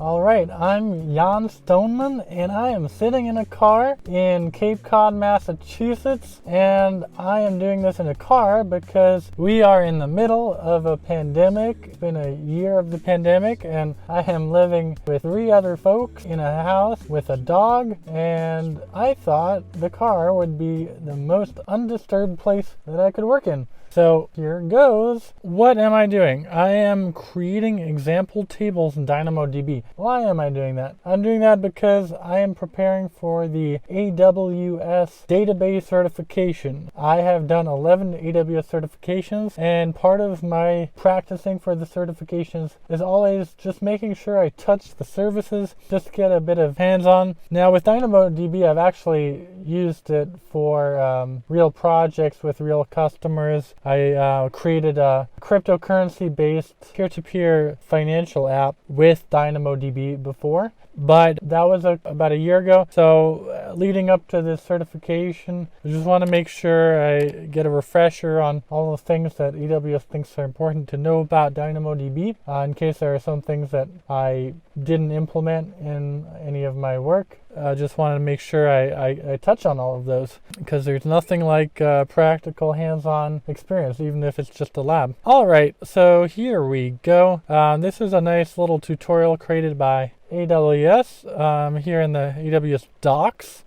All right, I'm Yann Stoneman, and I am sitting in a car in Cape Cod, Massachusetts, and I am doing this in a car because we are in the middle of a pandemic. It's been a year of the pandemic, and I am living with 3 other folks in a house with a dog, and I thought the car would be the most undisturbed place that I could work in. So here goes. What am I doing? I am creating example tables in DynamoDB. Why am I doing that? I'm doing that because I am preparing for the AWS database certification. I have done 11 AWS certifications, and part of my practicing for the certifications is always just making sure I touch the services, just to get a bit of hands-on. Now with DynamoDB, I've actually used it for real projects with real customers. I created a cryptocurrency-based peer-to-peer financial app with DynamoDB before, but that was about a year ago. So leading up to this certification, I just want to make sure I get a refresher on all the things that AWS thinks are important to know about DynamoDB, in case there are some things that I didn't implement in any of my work. I just wanted to make sure I touch on all of those, because there's nothing like practical hands-on experience, even if it's just a lab. All right, so here we go. This is a nice little tutorial created by AWS here in the AWS docs.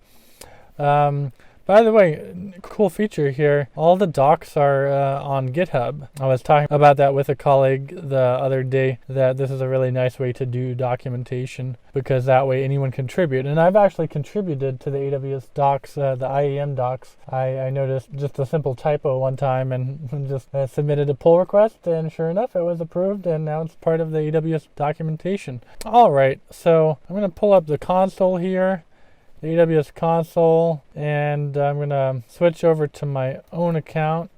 By the way, cool feature here, all the docs are on GitHub. I was talking about that with a colleague the other day, that this is a really nice way to do documentation, because that way anyone can contribute. And I've actually contributed to the AWS docs, the IAM docs. I noticed just a simple typo one time and just submitted a pull request, and sure enough, it was approved, and now it's part of the AWS documentation. All right, so I'm going to pull up the console here. AWS console, and I'm going to switch over to my own account.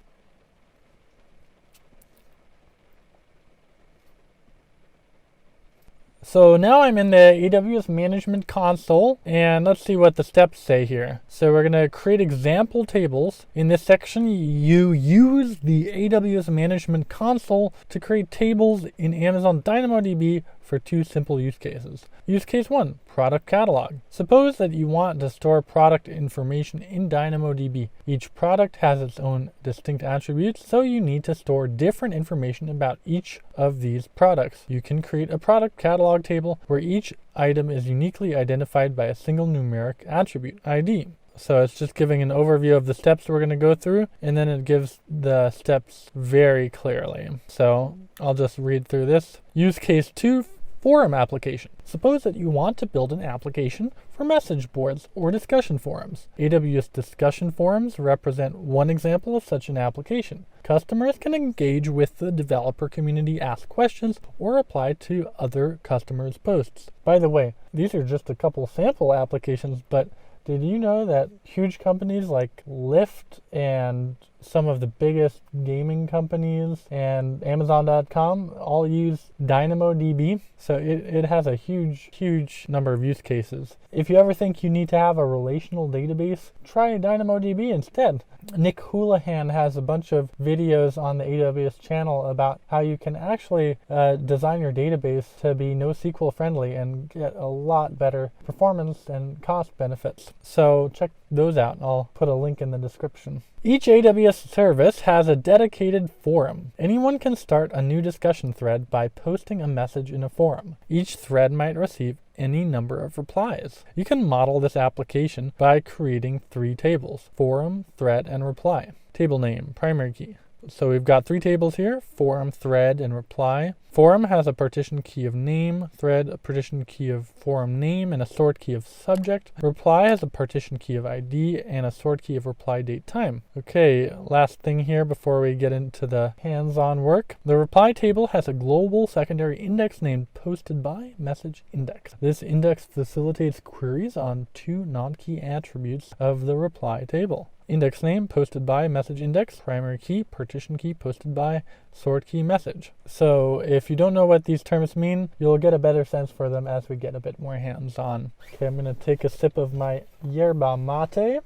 So now I'm in the AWS Management Console, and let's see what the steps say here. So we're going to create example tables. In this section, you use the AWS Management Console to create tables in Amazon DynamoDB for 2 simple use cases. Use case 1, product catalog. Suppose that you want to store product information in DynamoDB. Each product has its own distinct attributes, so you need to store different information about each of these products. You can create a product catalog table where each item is uniquely identified by a single numeric attribute, ID. So it's just giving an overview of the steps we're going to go through, and then it gives the steps very clearly. So I'll just read through this. Use case 2, forum application. Suppose that you want to build an application for message boards or discussion forums. AWS discussion forums represent one example of such an application. Customers can engage with the developer community, ask questions, or reply to other customers' posts. By the way, these are just a couple sample applications, but did you know that huge companies like Lyft and some of the biggest gaming companies and Amazon.com all use DynamoDB? So it has a huge number of use cases. If you ever think you need to have a relational database, try DynamoDB instead. Nick Houlihan has a bunch of videos on the AWS channel about how you can actually design your database to be NoSQL friendly and get a lot better performance and cost benefits. So check those out. I'll put a link in the description. Each AWS service has a dedicated forum. Anyone can start a new discussion thread by posting a message in a forum. Each thread might receive any number of replies. You can model this application by creating 3 tables: forum, thread, and reply. Table name, primary key. So we've got 3 tables here: forum, thread, and reply. Forum has a partition key of name, thread a partition key of forum name, and a sort key of subject. Reply has a partition key of ID and a sort key of reply date time. Okay, last thing here before we get into the hands-on work. The reply table has a global secondary index named posted by message index. This index facilitates queries on 2 non-key attributes of the reply table. Index name posted by message index, primary key, partition key posted by, sort key message. So if you don't know what these terms mean, you'll get a better sense for them as we get a bit more hands-on. Okay, I'm going to take a sip of my yerba mate.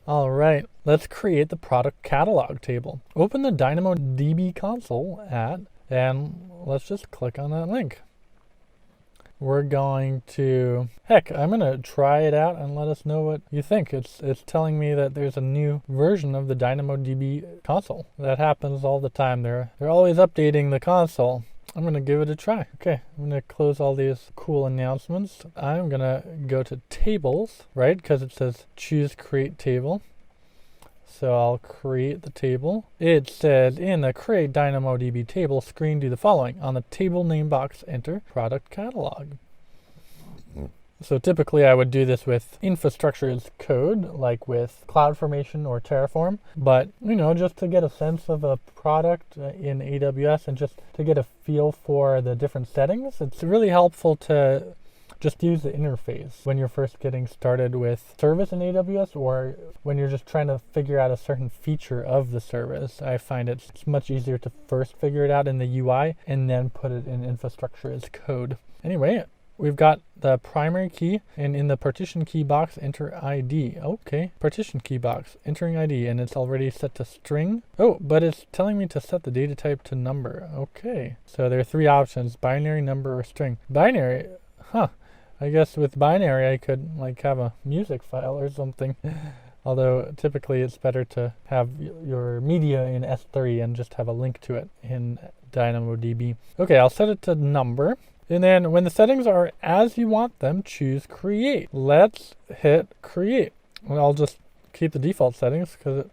All right, let's create the product catalog table. Open the DynamoDB console and let's just click on that link. we're going to, heck, I'm going to try it out and let us know what you think. It's telling me that there's a new version of the DynamoDB console. That happens all the time. They're always updating the console. I'm going to give it a try. Okay, I'm going to close all these cool announcements. I'm going to go to tables, right? Because it says choose create table. So I'll create the table. It says in the create DynamoDB table screen, do the following. On the table name box, enter product catalog. So typically I would do this with infrastructure as code, like with CloudFormation or Terraform. But, just to get a sense of a product in AWS and just to get a feel for the different settings, it's really helpful to just use the interface when you're first getting started with service in AWS, or when you're just trying to figure out a certain feature of the service. I find it's much easier to first figure it out in the UI and then put it in infrastructure as code. Anyway, we've got the primary key, and in the partition key box, enter ID. Okay, partition key box, entering ID, and it's already set to string. Oh, but it's telling me to set the data type to number. Okay, so there are three options: binary, number, or string. Binary, I guess with binary I could have a music file or something. Although typically it's better to have your media in S3 and just have a link to it in DynamoDB. Okay, I'll set it to number. And then when the settings are as you want them, choose create. Let's hit create. And I'll just keep the default settings because it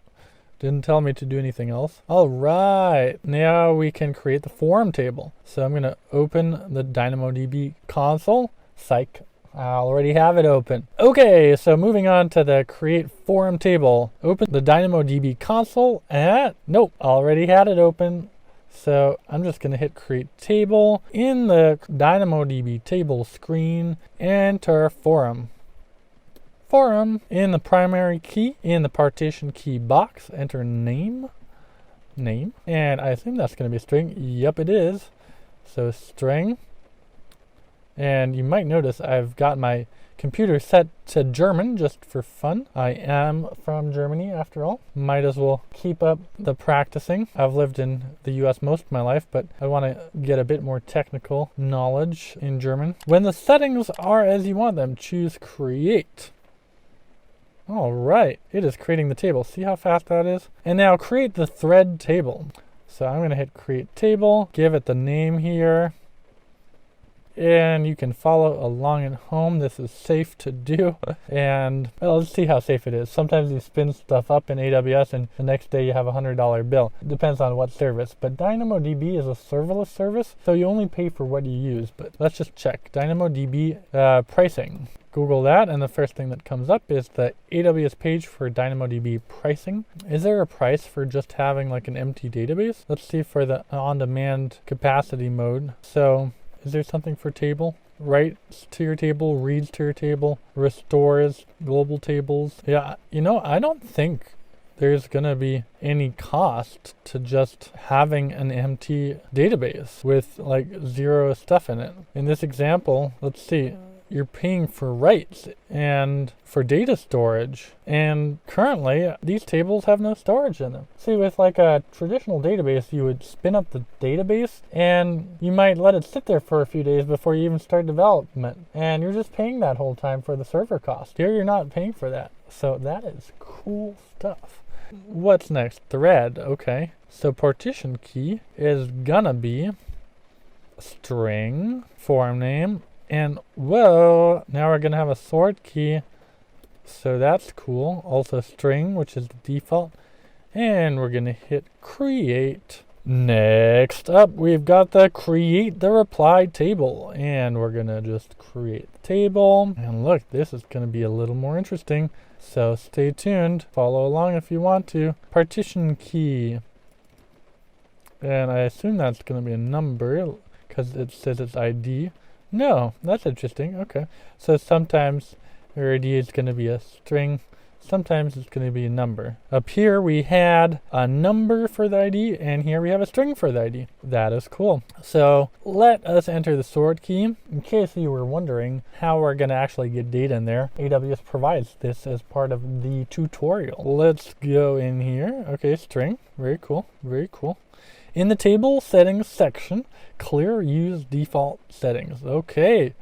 didn't tell me to do anything else. All right, now we can create the form table. So I'm going to open the DynamoDB console. Psych, I already have it open. Okay, so moving on to the create form table. Open the DynamoDB console and nope, already had it open. So I'm just going to hit create table. In the DynamoDB table screen, enter forum. Forum. In the primary key, in the partition key box, enter name. And I assume that's going to be a string. Yep, it is. So string. And you might notice I've got my computer set to German just for fun. I am from Germany after all. Might as well keep up the practicing. I've lived in the US most of my life, but I want to get a bit more technical knowledge in German. When the settings are as you want them, choose create. All right, it is creating the table. See how fast that is? And now create the thread table. So I'm going to hit create table, give it the name here. And you can follow along at home. This is safe to do. And let's see how safe it is. Sometimes you spin stuff up in AWS and the next day you have a $100 bill. It depends on what service. But DynamoDB is a serverless service, so you only pay for what you use. But let's just check. DynamoDB pricing. Google that, and the first thing that comes up is the AWS page for DynamoDB pricing. Is there a price for just having an empty database? Let's see for the on-demand capacity mode. So is there something for table? Writes to your table, reads to your table, restores global tables. Yeah, I don't think there's going to be any cost to just having an empty database with zero stuff in it. In this example, let's see. You're paying for writes and for data storage. And currently, these tables have no storage in them. See, with a traditional database, you would spin up the database and you might let it sit there for a few days before you even start development. And you're just paying that whole time for the server cost. Here, you're not paying for that. So that is cool stuff. What's next? Thread. Okay. So partition key is gonna be string, form name, and whoa, now we're going to have a sort key. So that's cool. Also string, which is the default. And we're going to hit create. Next up, we've got the create the reply table. And we're going to just create the table. And look, this is going to be a little more interesting. So stay tuned. Follow along if you want to. Partition key. And I assume that's going to be a number because it says it's ID. No, that's interesting. Okay. So sometimes your ID is going to be a string. Sometimes it's going to be a number. Up here we had a number for the ID, and here we have a string for the ID. That is cool. So let us enter the sort key. In case you were wondering how we're going to actually get data in there, AWS provides this as part of the tutorial. Let's go in here. Okay, string. Very cool. Very cool. In the table settings section, clear use default settings. Okay,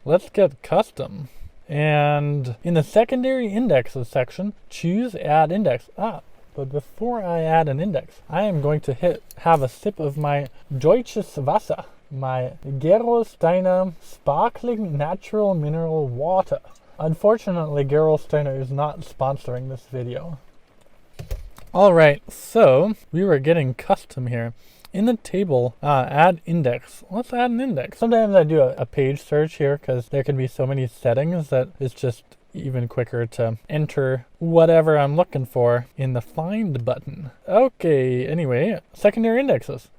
let's get custom. And in the secondary indexes section, choose add index. But before I add an index, I am going to have a sip of my Deutsches Wasser, my Gerolsteiner sparkling natural mineral water. Unfortunately, Gerolsteiner is not sponsoring this video. Alright, so we were getting custom here. In the table, add index. Let's add an index. Sometimes I do a page search here because there can be so many settings that it's just even quicker to enter whatever I'm looking for in the find button. Okay, anyway, secondary indexes.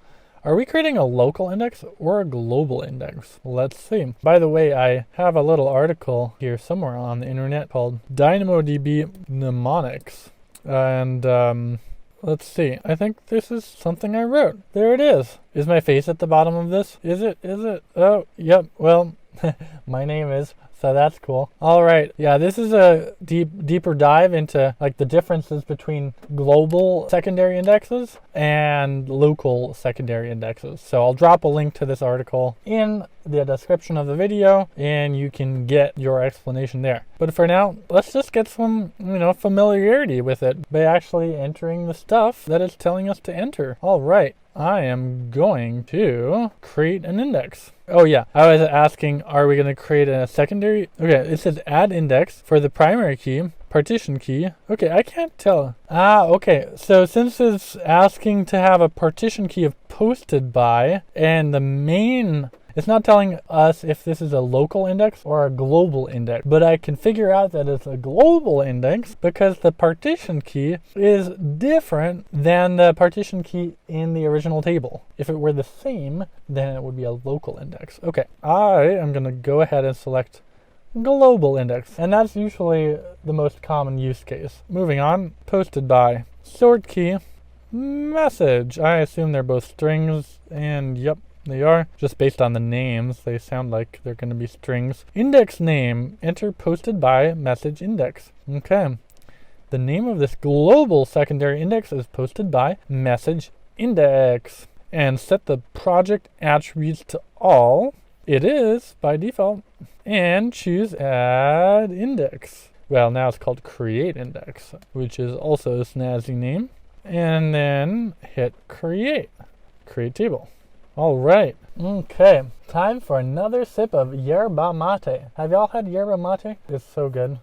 Are we creating a local index or a global index? Let's see. By the way, I have a little article here somewhere on the internet called DynamoDB Mnemonics. And let's see. I think this is something I wrote. There it is. Is my face at the bottom of this? Is it? Oh, yep. Well, my name is. So that's cool. All right. Yeah, this is a deeper dive into like the differences between global secondary indexes and local secondary indexes. So I'll drop a link to this article in the description of the video and you can get your explanation there. But for now, let's just get some, familiarity with it by actually entering the stuff that it's telling us to enter. All right. I am going to create an index. Oh yeah, I was asking, are we going to create a secondary? Okay, it says add index for the primary key, partition key. Okay, I can't tell. Okay, so since it's asking to have a partition key of posted by, and the main, it's not telling us if this is a local index or a global index, but I can figure out that it's a global index because the partition key is different than the partition key in the original table. If it were the same, then it would be a local index. Okay, I am going to go ahead and select global index, and that's usually the most common use case. Moving on, posted by, sort key, message. I assume they're both strings, and yep, they are. Just based on the names, they sound like they're going to be strings. Index name, enter posted by message index. Okay. The name of this global secondary index is posted by message index. And set the project attributes to all. It is by default. And choose add index. Well, now it's called create index, which is also a snazzy name. And then hit create table. All right. Okay. Time for another sip of yerba mate. Have y'all had yerba mate? It's so good.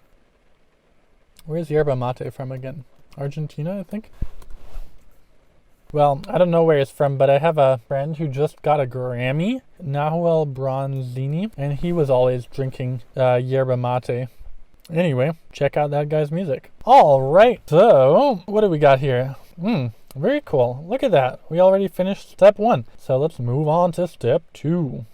Where's yerba mate from again? Argentina, I think. Well, I don't know where it's from, but I have a friend who just got a Grammy, Nahuel Bronzini, and he was always drinking yerba mate. Anyway, check out that guy's music. All right. So, what do we got here? Very cool. Look at that. We already finished step 1. So let's move on to step 2.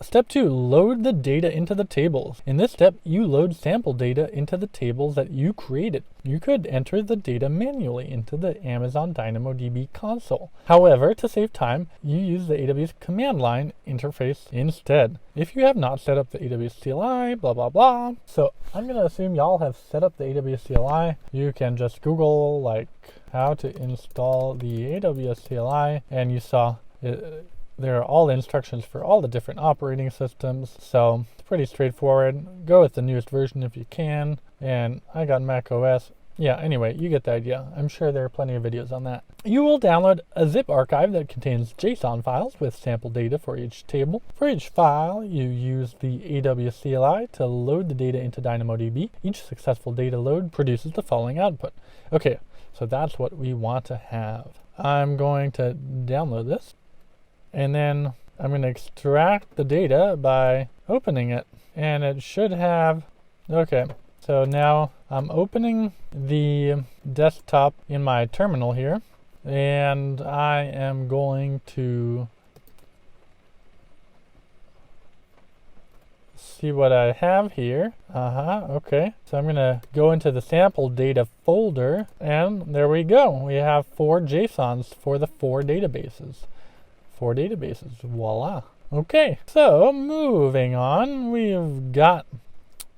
Step 2, load the data into the tables. In this step, you load sample data into the tables that you created. You could enter the data manually into the Amazon DynamoDB console. However, to save time, you use the AWS command line interface instead. If you have not set up the AWS CLI, blah, blah, blah. So I'm going to assume y'all have set up the AWS CLI. You can just Google like how to install the AWS CLI, and you saw it. There are all the instructions for all the different operating systems, so it's pretty straightforward. Go with the newest version if you can, and I got Mac OS. Yeah, anyway, you get the idea. I'm sure there are plenty of videos on that. You will download a zip archive that contains JSON files with sample data for each table. For each file, you use the AWS CLI to load the data into DynamoDB. Each successful data load produces the following output. Okay, so that's what we want to have. I'm going to download this. And then I'm going to extract the data by opening it. And it should have, okay, so now I'm opening the desktop in my terminal here. And I am going to see what I have here. Okay. So I'm going to go into the sample data folder. And there we go. We have 4 JSONs for the 4 databases. 4 databases. Voila. Okay, so moving on, we've got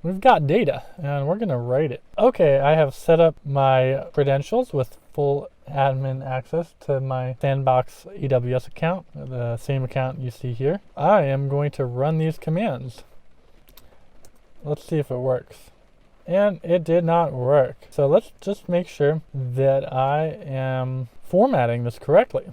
data, and we're gonna write it. Okay, I have set up my credentials with full admin access to my Sandbox AWS account, the same account you see here. I am going to run these commands. Let's see if it works. And it did not work. So let's just make sure that I am formatting this correctly.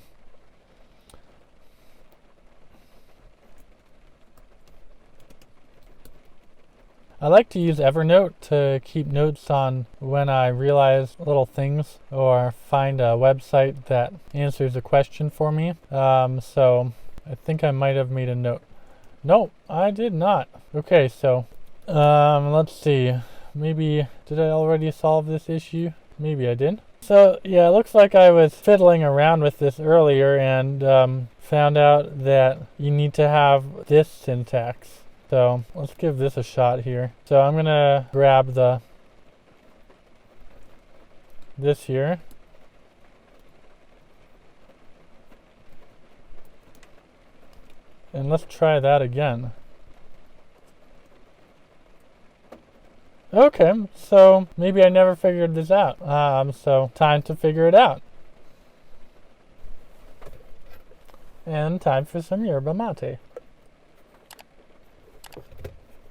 I like to use Evernote to keep notes on when I realize little things or find a website that answers a question for me. So I think I might have made a note. No, I did not. Okay, so let's see. Maybe, did I already solve this issue? Maybe I did. So yeah, it looks like I was fiddling around with this earlier and found out that you need to have this syntax. So let's give this a shot here. So I'm gonna grab this here. And let's try that again. Okay, so maybe I never figured this out. So time to figure it out. And time for some yerba mate.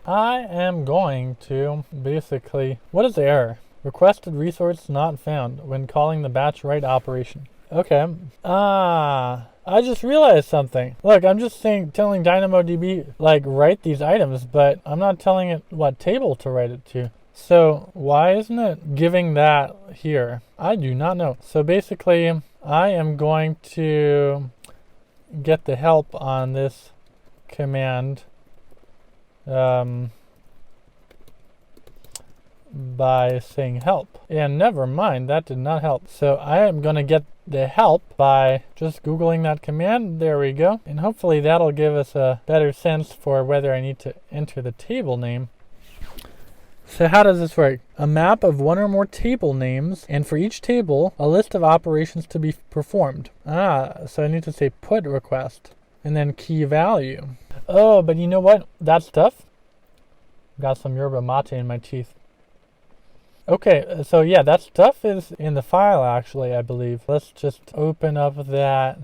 I am going to basically, what is the error? Requested resource not found when calling the batch write operation. Okay. I just realized something. Look, I'm just telling DynamoDB, like, write these items, but I'm not telling it what table to write it to. So why isn't it giving that here? I do not know. So basically, I am going to get the help on this command by saying help. And never mind, that did not help. So I am going to get the help by just Googling that command. There we go. And hopefully that'll give us a better sense for whether I need to enter the table name. So how does this work? A map of one or more table names, and for each table, a list of operations to be performed. So I need to say put request, and then key value. Oh, but you know what? That stuff? Got some yerba mate in my teeth. Okay, so yeah, that stuff is in the file actually, I believe. Let's just open up that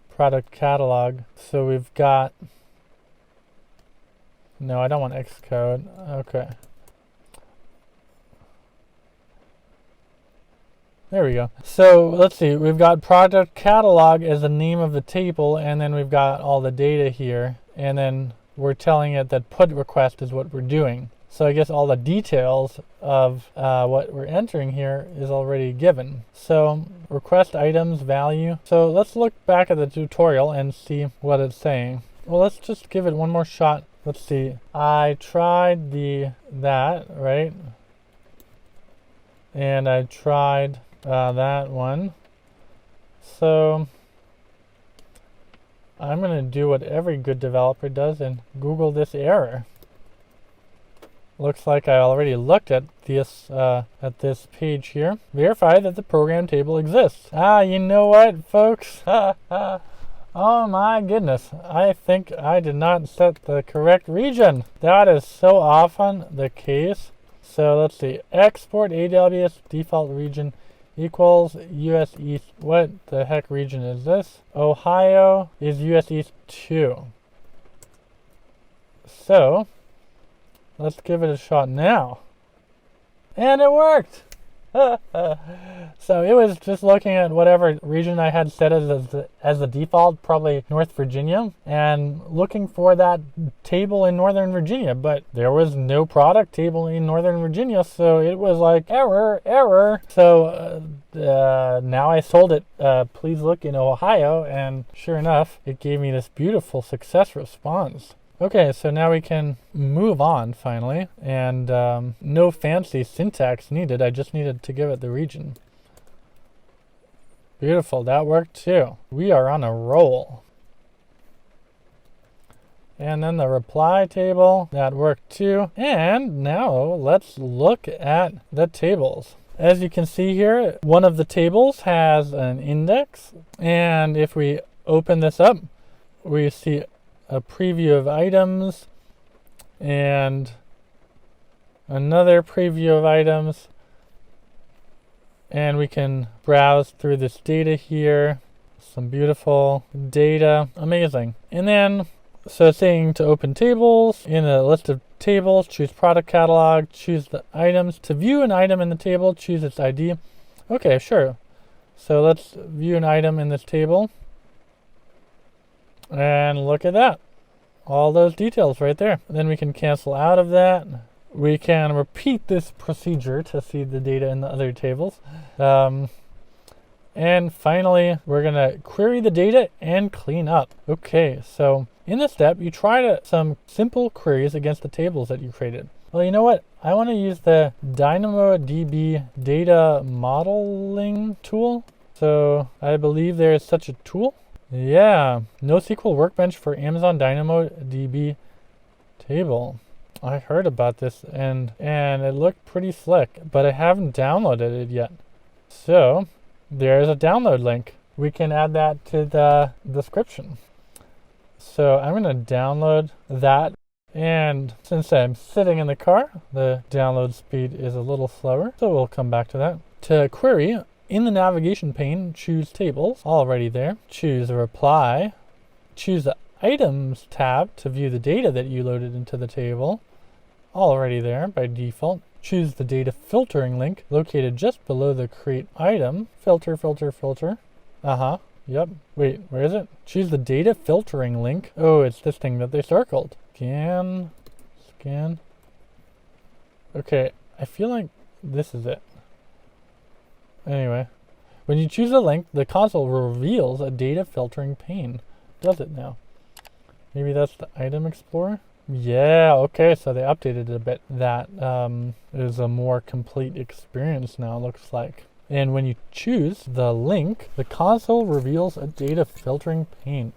product catalog. So we've got, no, I don't want Xcode. Okay. There we go. So let's see, we've got product catalog as the name of the table, and then we've got all the data here, and then we're telling it that put request is what we're doing. So I guess all the details of what we're entering here is already given. So request items value. So let's look back at the tutorial and see what it's saying. Well, let's just give it one more shot. Let's see. I tried that, right? And I tried that one. So I'm going to do what every good developer does and Google this error. Looks like I already looked at this page here. Verify that the program table exists. You know what, folks? Oh my goodness. I think I did not set the correct region. That is so often the case. So let's see. Export AWS default region equals US East. What the heck region is this? Ohio is US East 2. So let's give it a shot now. And it worked! So it was just looking at whatever region I had set as the default, probably North Virginia, and looking for that table in Northern Virginia, but there was no product table in Northern Virginia, so it was like, error. So now I sold it, please look in Ohio, and sure enough, it gave me this beautiful success response. Okay, so now we can move on finally, and no fancy syntax needed. I just needed to give it the region. Beautiful, that worked too. We are on a roll. And then the reply table, that worked too. And now let's look at the tables. As you can see here, one of the tables has an index, and if we open this up, we see a preview of items and another preview of items, And we can browse through this data here. Some beautiful data. Amazing. And then, so it's saying to open tables. In a list of tables, choose product catalog, choose the items. To view an item in the table, choose its ID. Okay, sure. So let's view an item in this table. And look at that. All those details right there. Then we can cancel out of that. We can repeat this procedure to see the data in the other tables. And finally, we're going to query the data and clean up. Okay, so in this step, you try some simple queries against the tables that you created. Well, you know what? I want to use the DynamoDB data modeling tool. So I believe there is such a tool. Yeah, Nosql Workbench for Amazon DynamoDB table. I heard about this and it looked pretty slick, but I haven't downloaded it yet. So there's a download link. We can add that to the description. So I'm going to download that. And since I'm sitting in the car, the download speed is a little slower. So we'll come back to that. To query, in the navigation pane, choose tables, already there. Choose reply. Choose the items tab to view the data that you loaded into the table, already there by default. Choose the data filtering link located just below the create item. Filter, filter, filter. Yep. Wait, where is it? Choose the data filtering link. Oh, it's this thing that they circled. Scan. Okay, I feel like this is it. Anyway, when you choose a link, the console reveals a data filtering pane. Does it now? Maybe that's the item explorer? Yeah, okay, so they updated it a bit. That is a more complete experience now, looks like. And when you choose the link, the console reveals a data filtering pane.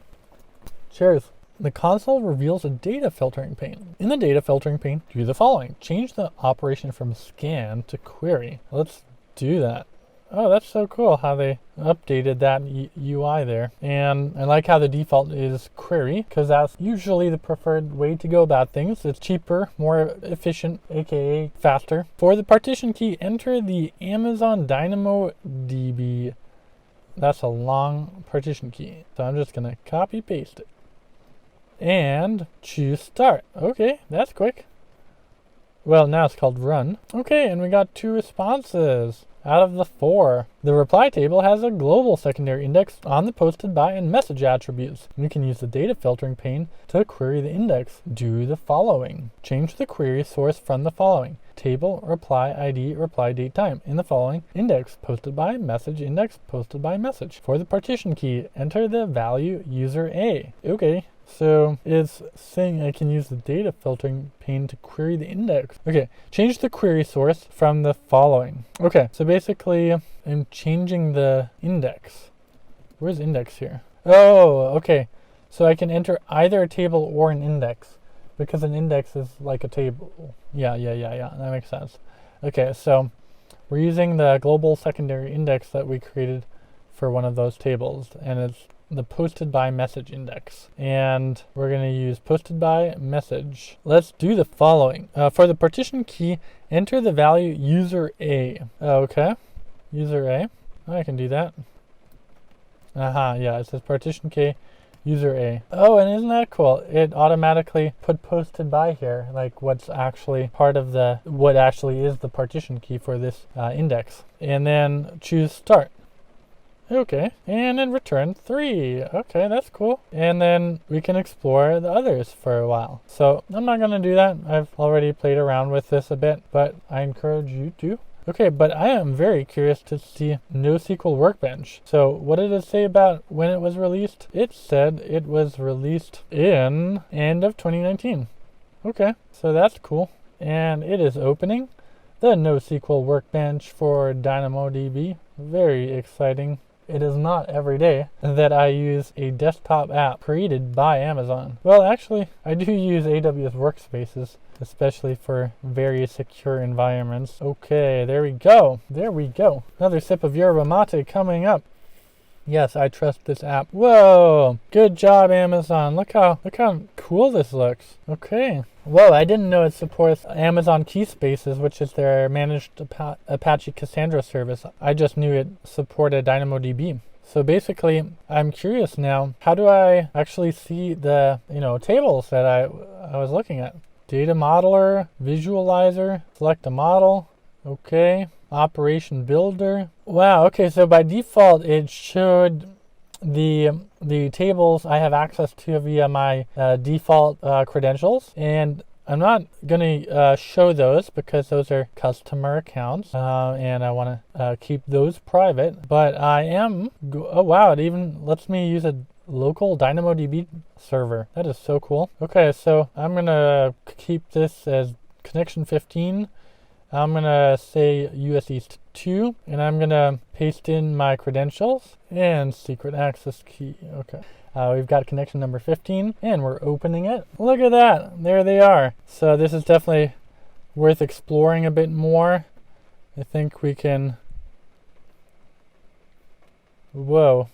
Cheers. The console reveals a data filtering pane. In the data filtering pane, do the following. Change the operation from scan to query. Let's do that. Oh, that's so cool how they updated that UI there. And I like how the default is query, because that's usually the preferred way to go about things. It's cheaper, more efficient, aka faster. For the partition key, enter the Amazon DynamoDB. That's a long partition key. So I'm just going to copy paste it. And choose start. Okay, that's quick. Well, now it's called run. Okay, and we got 2 responses out of the 4. The reply table has a global secondary index on the posted by and message attributes. We can use the data filtering pane to query the index. Do the following. Change the query source from the following. Table, reply ID, reply date time. In the following, index posted by, message index posted by message. For the partition key, enter the value user A. Okay. So it's saying I can use the data filtering pane to query the index. Okay, change the query source from the following. Okay, so basically I'm changing the index. Where's index here? Oh, okay. So I can enter either a table or an index because an index is like a table. Yeah, that makes sense. Okay, so we're using the global secondary index that we created for one of those tables, and it's the posted by message index. And we're going to use posted by message. Let's do the following. For the partition key, enter the value user A. Okay, user A. I can do that. Yeah, it says partition key, user A. Oh, and isn't that cool? It automatically put posted by here, like what's actually part of what actually is the partition key for this index. And then choose start. Okay, and then return 3. Okay, that's cool. And then we can explore the others for a while. So I'm not going to do that. I've already played around with this a bit, but I encourage you to. Okay, but I am very curious to see Nosql Workbench. So what did it say about when it was released? It said it was released in end of 2019. Okay, so that's cool. And it is opening the Nosql Workbench for DynamoDB. Very exciting. It is not every day that I use a desktop app created by Amazon. Well, actually, I do use AWS Workspaces, especially for very secure environments. Okay, there we go. Another sip of yerba mate coming up. Yes, I trust this app. Whoa! Good job, Amazon. Look how cool this looks. Okay. Whoa, I didn't know it supports Amazon Keyspaces, which is their managed Apache Cassandra service. I just knew it supported DynamoDB. So basically, I'm curious now, how do I actually see the, tables that I was looking at? Data modeler, visualizer, select a model. Okay. Operation builder. Wow, okay, so by default it showed the tables I have access to via my default credentials, and I'm not going to show those because those are customer accounts, and I want to keep those private, but I am, oh wow, it even lets me use a local DynamoDB server. That is so cool. Okay, so I'm going to keep this as connection 15. I'm going to say US East 2, and I'm going to paste in my credentials and secret access key. Okay. We've got connection number 15, and we're opening it. Look at that. There they are. So this is definitely worth exploring a bit more. I think we can... Whoa.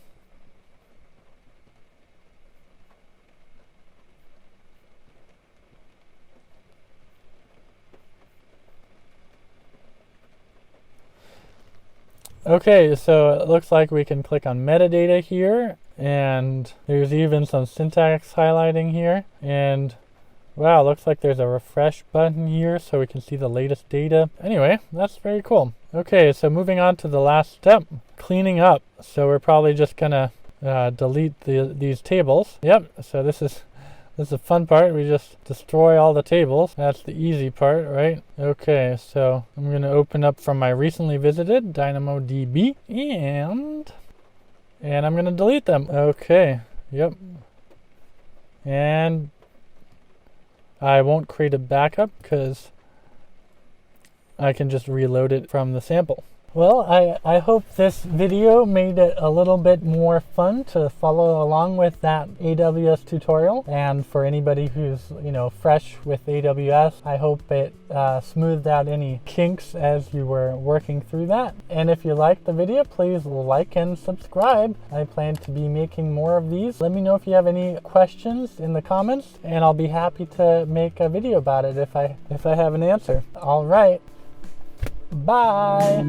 Okay, so it looks like we can click on metadata here, and there's even some syntax highlighting here, and wow, looks like there's a refresh button here so we can see the latest data. Anyway, that's very cool. Okay, so moving on to the last step, cleaning up. So we're probably just gonna delete these tables. Yep, so this is the fun part. We just destroy all the tables. That's the easy part, right? Okay, so I'm going to open up from my recently visited DynamoDB, and I'm going to delete them. Okay, yep. And I won't create a backup because I can just reload it from the sample. Well, I hope this video made it a little bit more fun to follow along with that AWS tutorial. And for anybody who's, fresh with AWS, I hope it smoothed out any kinks as you were working through that. And if you liked the video, please like and subscribe. I plan to be making more of these. Let me know if you have any questions in the comments, and I'll be happy to make a video about it if I have an answer. All right. Bye.